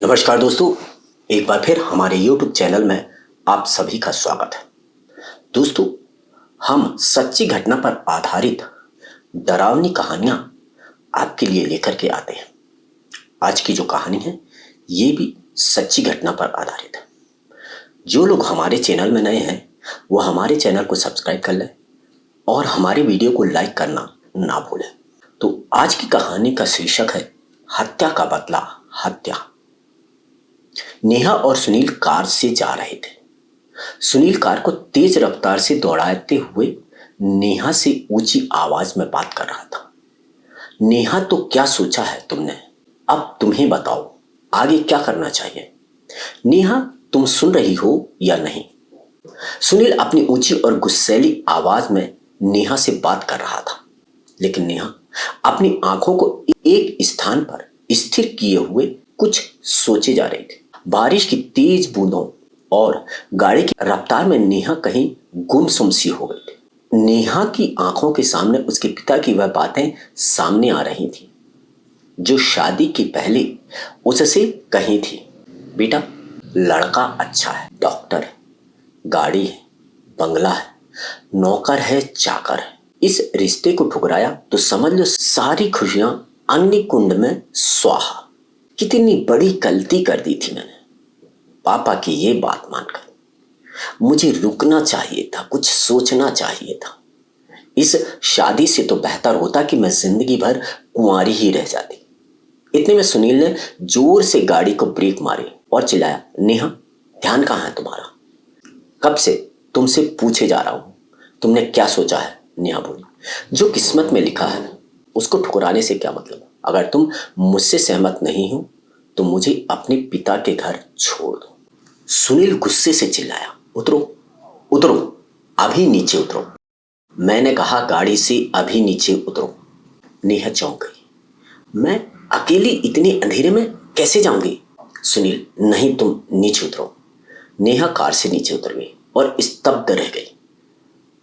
नमस्कार दोस्तों, एक बार फिर हमारे YouTube चैनल में आप सभी का स्वागत है। दोस्तों, हम सच्ची घटना पर आधारित डरावनी कहानियां आपके लिए लेकर के आते हैं। आज की जो कहानी है ये भी सच्ची घटना पर आधारित है। जो लोग हमारे चैनल में नए हैं वो हमारे चैनल को सब्सक्राइब कर लें और हमारे वीडियो को लाइक करना ना भूलें। तो आज की कहानी का शीर्षक है हत्या का बदला, हत्या। नेहा और सुनील कार से जा रहे थे। सुनील कार को तेज रफ्तार से दौड़ाते हुए नेहा से ऊंची आवाज में बात कर रहा था। नेहा, तो क्या सोचा है तुमने? अब तुम्हें बताओ आगे क्या करना चाहिए। नेहा, तुम सुन रही हो या नहीं? सुनील अपनी ऊंची और गुस्सैली आवाज में नेहा से बात कर रहा था, लेकिन नेहा अपनी आंखों को एक स्थान पर स्थिर किए हुए कुछ सोचे जा रही थी। बारिश की तेज बूंदों और गाड़ी की रफ्तार में नेहा कहीं गुमसुम सी हो गई थी। नेहा की आंखों के सामने उसके पिता की वह बातें सामने आ रही थी जो शादी के पहले उससे कही थी। बेटा, लड़का अच्छा है, डॉक्टर है, गाड़ी है, बंगला है, नौकर है, चाकर है। इस रिश्ते को ठुकराया तो समझ लो सारी खुशियां अग्निकुंड में स्वाहा। कितनी बड़ी गलती कर दी थी मैंने। पापा की ये बात मानकर मुझे रुकना चाहिए था, कुछ सोचना चाहिए था। इस शादी से तो बेहतर होता कि मैं जिंदगी भर कुंवारी ही रह जाती। इतने में सुनील ने जोर से गाड़ी को ब्रेक मारी और चिल्लाया, नेहा, ध्यान कहाँ है तुम्हारा? कब से तुमसे पूछे जा रहा हूं, तुमने क्या सोचा है? नेहा बोली, जो किस्मत में लिखा है उसको ठुकराने से क्या मतलब? अगर तुम मुझसे सहमत नहीं हो तो मुझे अपने पिता के घर छोड़ दो। सुनील गुस्से से चिल्लाया, उतरो, उतरो, अभी नीचे उतरो। मैंने कहा गाड़ी से अभी नीचे उतरो। नेहा चौंक गई। मैं अकेली इतने अंधेरे में कैसे जाऊंगी? सुनील, नहीं, तुम नीचे उतरो। नेहा कार से नीचे उतर गई और स्तब्ध रह गई।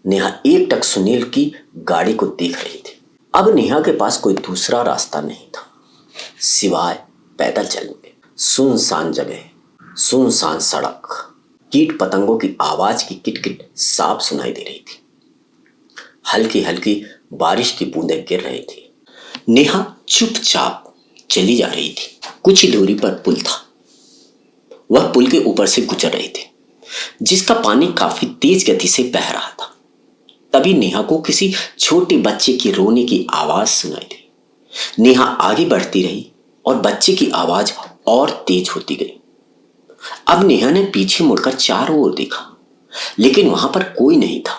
नेहा एकटक सुनील की गाड़ी को देख रही थी। अब नेहा के पास कोई दूसरा रास्ता नहीं था सिवाय पैदल चलने के। सुनसान जगह, सुनसान सड़क, कीट पतंगों की आवाज की किटकिट साफ सुनाई दे रही थी। हल्की हल्की बारिश की बूंदें गिर रही थी। नेहा चुपचाप चली जा रही थी। कुछ ही दूरी पर पुल था। वह पुल के ऊपर से गुजर रही थी जिसका पानी काफी तेज गति से बह रहा था। तभी नेहा को किसी छोटे बच्चे की रोने की आवाज सुनाई दी। नेहा आगे बढ़ती रही और बच्चे की आवाज और तेज होती गई। अब नेहा ने पीछे मुड़कर चारों ओर देखा, लेकिन वहां पर कोई नहीं था।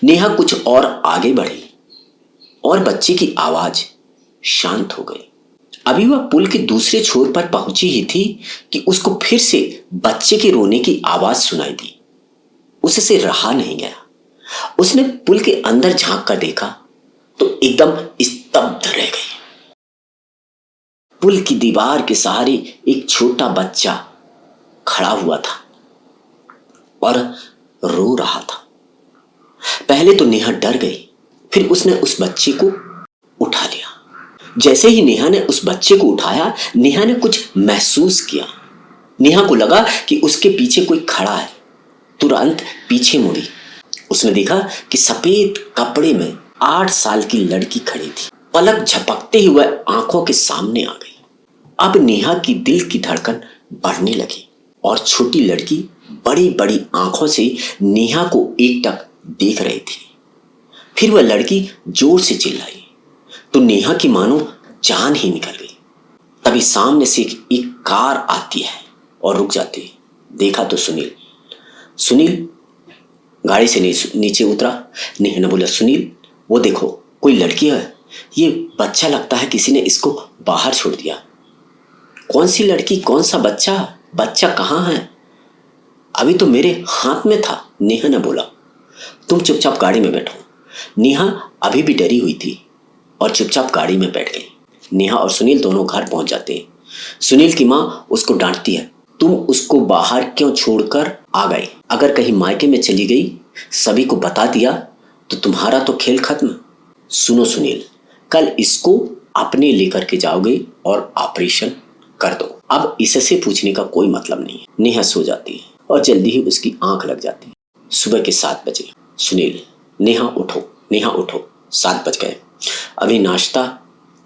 नेहा कुछ और आगे बढ़ी और बच्चे की आवाज शांत हो गई। अभी वह पुल के दूसरे छोर पर पहुंची ही थी कि उसको फिर से बच्चे के रोने की आवाज सुनाई दी। उससे रहा नहीं गया। उसने पुल के अंदर झांक कर देखा तो एकदम स्तब्ध रह गई। पुल की दीवार के सहारे एक छोटा बच्चा खड़ा हुआ था और रो रहा था। पहले तो नेहा डर गई, फिर उसने उस बच्चे को उठा लिया। जैसे ही नेहा ने उस बच्चे को उठाया, नेहा ने कुछ महसूस किया। नेहा को लगा कि उसके पीछे कोई खड़ा है। तुरंत पीछे मुड़ी। उसने देखा कि सफेद कपड़े में 8 साल की लड़की खड़ी थी। पलक झपकते ही वह आंखों के सामने आ गई। अब नेहा की दिल की धड़कन बढ़ने लगी और छोटी लड़की बड़ी बड़ी आंखों से नेहा को एकटक देख रही थी। फिर वह लड़की जोर से चिल्लाई तो नेहा की मानो जान ही निकल गई। तभी सामने से एक कार आती है और रुक जाती है। देखा तो सुनील गाड़ी से नीचे उतरा। नेहा ने बोला, सुनील, वो देखो, कोई लड़की है। ये बच्चा लगता है किसी ने इसको बाहर छोड़ दिया। कौन सी लड़की, कौन सा बच्चा? बच्चा कहाँ है? अभी तो मेरे हाथ में था। नेहा ने बोला, तुम चुपचाप गाड़ी में बैठो। नेहा अभी भी डरी हुई थी और चुपचाप गाड़ी में बैठ गई। नेहा और सुनील दोनों घर पहुंच जाते हैं। सुनील की माँ उसको डांटती है, तुम उसको बाहर क्यों छोड़कर आ गए? अगर कहीं मायके में चली गई, सभी को बता दिया तो तुम्हारा तो खेल खत्म। सुनो सुनील, कल इसको अपने लेकर के जाओगे और ऑपरेशन कर दो। अब इससे पूछने का कोई मतलब नहीं है। नेहा सो जाती है और जल्दी ही उसकी आंख लग जाती है। सुबह के 7 बजे। सुनील, नेहा उठो, नेहा उठो, 7 बज गए, अभी नाश्ता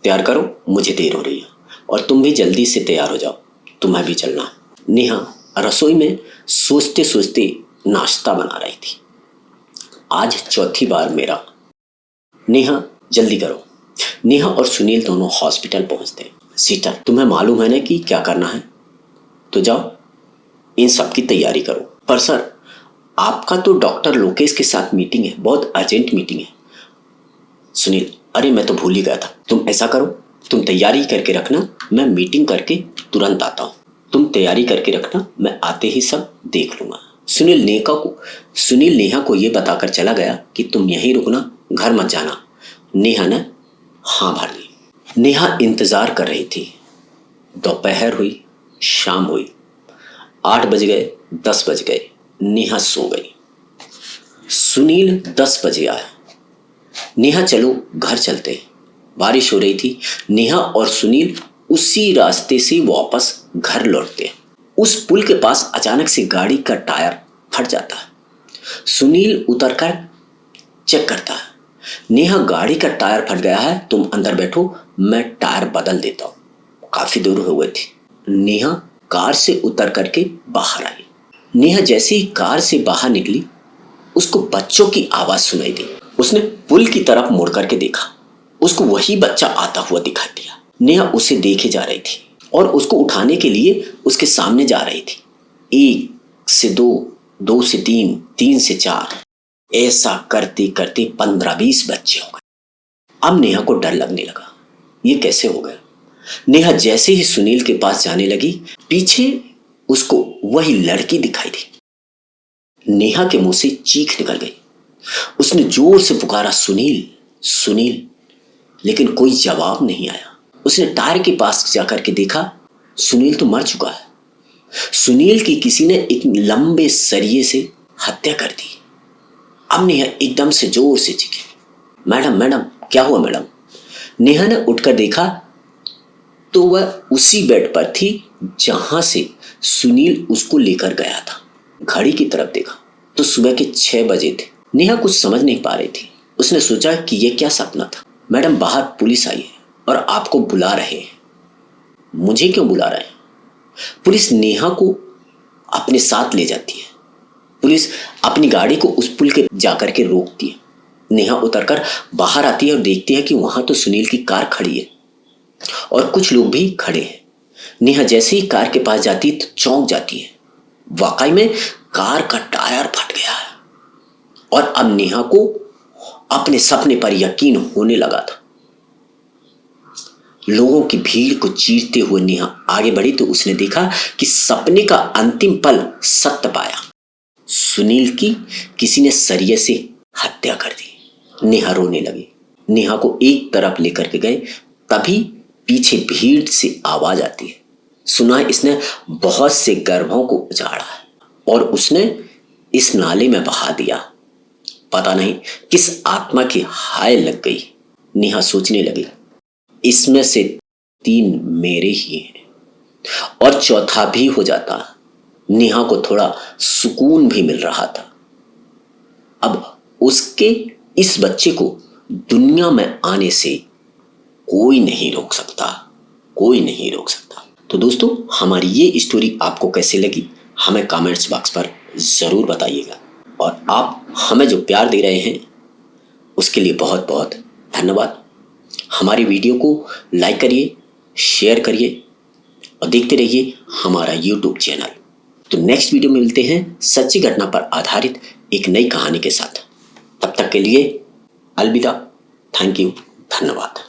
तैयार करो, मुझे देर हो रही है, और तुम भी जल्दी से तैयार हो जाओ, तुम्हें भी चलना है। नेहा रसोई में सोचते सोचते नाश्ता बना रही थी। आज चौथी बार मेरा। नेहा जल्दी करो। नेहा और सुनील दोनों हॉस्पिटल पहुंचते हैं। सीटर, तुम्हें मालूम है ना कि क्या करना है, तो जाओ इन सब की तैयारी करो। पर सर, आपका तो डॉक्टर लोकेश के साथ मीटिंग है, बहुत अर्जेंट मीटिंग है। सुनील, अरे मैं तो भूल ही गया था। तुम ऐसा करो, तुम तैयारी करके रखना, मैं मीटिंग करके तुरंत आता हूँ। तुम तैयारी करके रखना, मैं आते ही सब देख लूंगा। सुनील नेहा को यह बताकर चला गया कि तुम यहीं रुकना, घर मत जाना। नेहा ने हाँ भर ली। नेहा इंतजार कर रही थी। दोपहर हुई, शाम हुई, 8 बज गए, 10 बज गए, नेहा सो गई। सुनील 10 बजे आया। नेहा चलो घर चलते। बारिश हो रही थी। नेहा और सुनील उसी रास्ते से वापस घर लौटते। उस पुल के पास अचानक से गाड़ी का टायर फट जाता है। सुनील उतरकर चेक करता है। नेहा, गाड़ी का टायर फट गया है, तुम अंदर बैठो, मैं टायर बदल देता हूं। काफी दूर हो गई थी। नेहा कार से उतर करके बाहर आई। नेहा जैसे ही कार से बाहर निकली, उसको बच्चों की आवाज सुनाई दी। उसने पुल की तरफ मुड़ करके देखा। उसको वही बच्चा आता हुआ दिखाई दिया। नेहा उसे देखे जा रही थी और उसको उठाने के लिए उसके सामने जा रही थी। 1 से 2, 2 से 3, 3 से 4, ऐसा करते करते 15-20 बच्चे हो गए। अब नेहा को डर लगने लगा, ये कैसे हो गया। नेहा जैसे ही सुनील के पास जाने लगी, पीछे उसको वही लड़की दिखाई दी। नेहा के मुंह से चीख निकल गई। उसने जोर से पुकारा, सुनील, सुनील, लेकिन कोई जवाब नहीं आया। उसने टायर के पास जाकर के देखा, सुनील तो मर चुका है। सुनील की किसी ने एक लंबे सरिये से हत्या कर दी। अब नेहा एकदम से जोर से चीखी, मैडम, मैडम, क्या हुआ मैडम। नेहा ने उठकर देखा तो वह उसी बेड पर थी जहां से सुनील उसको लेकर गया था। घड़ी की तरफ देखा तो सुबह के 6 बजे थे। नेहा कुछ समझ नहीं पा रही थी। उसने सोचा कि यह क्या सपना था। मैडम, बाहर पुलिस आई है और आपको बुला रहे हैं। मुझे क्यों बुला रहे हैं? पुलिस नेहा को अपने साथ ले जाती है। पुलिस अपनी गाड़ी को उस पुल के जाकर के रोकती है। नेहा उतरकर बाहर आती है और देखती है कि वहां तो सुनील की कार खड़ी है और कुछ लोग भी खड़े हैं। नेहा जैसे ही कार के पास जाती है तो चौंक जाती है। वाकई में कार का टायर फट गया है और अब नेहा को अपने सपने पर यकीन होने लगा था। लोगों की भीड़ को चीरते हुए नेहा आगे बढ़ी तो उसने देखा कि सपने का अंतिम पल सत्य पाया। सुनील की किसी ने सरिये से हत्या कर दी। नेहा रोने लगी। नेहा को एक तरफ लेकर के गए, तभी पीछे भीड़ से आवाज आती है, सुना इसने बहुत से गर्भों को उजाड़ा है और उसने इस नाले में बहा दिया। पता नहीं किस आत्मा की हाय लग गई। नेहा सोचने लगी, इसमें से 3 मेरे ही हैं और चौथा भी हो जाता। नेहा को थोड़ा सुकून भी मिल रहा था। अब उसके इस बच्चे को दुनिया में आने से कोई नहीं रोक सकता, कोई नहीं रोक सकता। तो दोस्तों, हमारी ये स्टोरी आपको कैसे लगी हमें कमेंट्स बॉक्स पर जरूर बताइएगा और आप हमें जो प्यार दे रहे हैं उसके लिए बहुत बहुत धन्यवाद। हमारी वीडियो को लाइक करिए, शेयर करिए और देखते रहिए हमारा YouTube चैनल। तो नेक्स्ट वीडियो में मिलते हैं सच्ची घटना पर आधारित एक नई कहानी के साथ। तब तक के लिए अलविदा। थैंक यू, धन्यवाद।